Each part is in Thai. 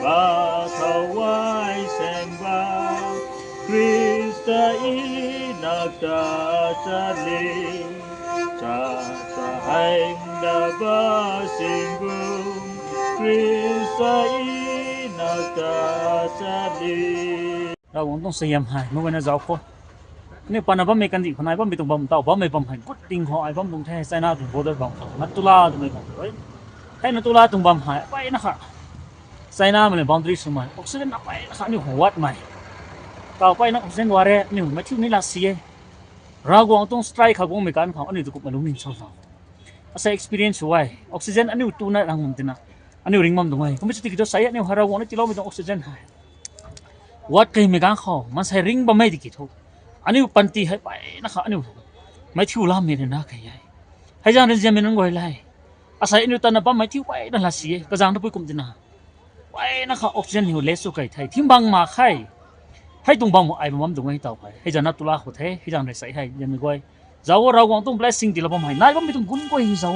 บาถวายแสงบาคริสต์อีนักตาจะลีชาสะแห่งดาบาสิงบุคริสต์อีนักตาจะลีเราต้องเสียมให้เมื่อวันเจ้าพ่อนี่ปานบ่มีกันดิคนไหนบ่มีตรงบ่มเต้าบ่มีบ่มให้กุดติงของไอ้บ่มตรงแท้ไสนาถึงบ่ได้บ่มนัตุลาตรงนี้บ่เฮ้ยให้นัตุลาตรงบ่มให้ไปนะคะไสนามันบาวน์ดรีสมัยออกซิเจนไปนะคะนี่หัวดใหม่ต่อไปนะออกซิเจนวาระนี่มาที่นี่ลาเซียรากวางต้องสไตรค์เขาบ่มีกันเขาอันนี้ตุกมันลุมินซอฟอาศัย experience ไว้ออกซิเจนอันนี้ตูนะรังมันตินะอันนี้ริงมัมตรงไว้ก็ไม่ใช่ที่จะใส่อันนี้หาราวงนี่ที่เราไม่ต้องออกซิเจนให้วัดใครมีกันเขามันใส่ริงบ่ไม่ดิกิโตอันนี้ปันตีให้ไปนะคะอันนี้ไม่ที่อุลามีนะใครใหญ่ให้จางเรื่องจะมีนั่งไว้เลยอาศัยอันนี้ตอนนั้นบ่ไม่ที่ไปนั่นลาเซียก็จางต้องไปกุมตินะไปนะคะออกซิเจนหิวเลสสุกไก่ไทยที่บางมาไข่ให้ตรงบางไอ้บ่มตรงไว้ต่อไปให้จางนัตุลาโหเทให้จางได้ใส่ให้ยังไม่ไว้เจ้าเราวางต้อง blessing ที่เราบ่ให้นายบ่มีต้องกุนก้อยเจ้า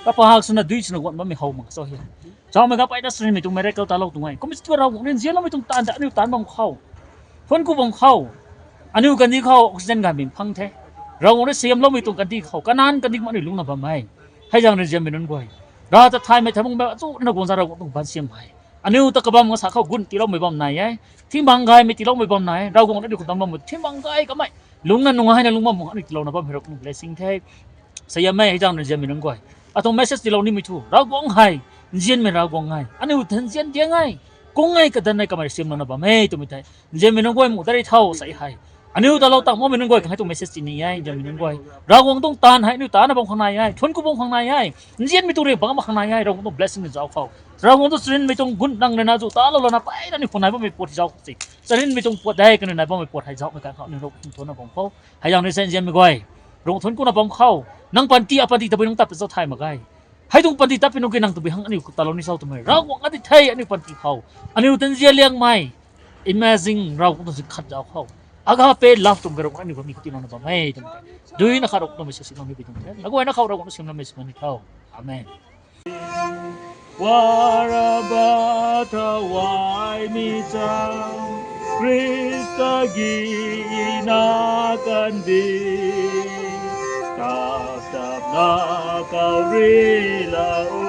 ก็พอหากสุนัขดุยสนุกบ่มีเฮามาซะเฮียเจ้าไม่ก็ไปได้สิไม่ต้องไม่ได้เก้าตาเราตรงไว้ก็ไม่ตัวเราเรียนเสียเราไม่ต้องตานอันนี้ตานบ่เข้าคนกูบ่เข้าอันนี้กันที่เขาออกซิเจนกันเป็นพังแท้เราได้เสียมเราไม่ตรงกันที่เขาก็นานกันที่มันนี่ลุงนะบ่ไม่ให้จังเรียนเป็นนั้นบ่เราจะทายไม่ทำแบบสู้นักวงศาเราต้องบันเสียมให้อันนี้ตะกบมันสาเขากุนที่เราไม่บ่ไหนไอ้ที่บางกายไม่ที่เราไม่บ่ไหนเราคงได้ดูคนตามบ่ที่บางกายก็ไม่ลุงนั่นลุงให้นะลุงบ่อันนี้เรานะบ่ให้เรา blessing แท้เสียไม่ให้จังเรียนเป็นนั้นบ่อะตรง message ที่เรานี่ไม่ถูกเรากงให้เรียนไม่เรากงให้อันนี้ถึงเรียนยังไงกงให้ก็ได้ก็ไม่เสียมนะบ่ไม่ตัวไม่ได้เรียนเป็นนั้นบ่หมดได้เท่าใส่ให้อันนี้เราตั้งว่ามันนั่งก้อยให้ตรงเมสเซจนี้ไอ้จะมีนั่งก้อยเราคงต้องตานให้นี่ตานนะบางข้างในไอ้ชนกูบางข้างในไอ้เรียนไม่ตัวเรียบางข้างในไอ้เราคงต้อง blessing เจ้าเขาเราคงต้องสินไม่ต้องกุนดังเลยนะจู่ตาเรานะไปนั่นนี่คนไหนบ่มีปวดเจ้าสิสินไม่ต้องปวดได้กันไหนบ่มีปวดให้เจ้าเหมือนกันเขานี่เราทนนะบางเขาให้ยังในเส้นเรียนไม่ก้อยเราทนกูนะบางเขานั่งปันตีอปันตีตะไปนั่งตับเป็นเจ้าไทยมาไกให้ตรงปันตีตับเป็นน้องกินนั่งตะไปหังอันนี้ตาเรานี่เจ้าตัวไม่เราคงอันนี้ไทยอันนี้ปันตีเขาอันนี้ตั้งเรียนเลี้ยงไม่ imagine เราคงต้องสิขัดเจ้าเขาagape love tum garong ani bami kutino na bamay tum dui na karok na meses imam bitum nagwa na kaurok na simna mes manitaw amen warabata wai mi jam krista gina kandi tap na kaurila o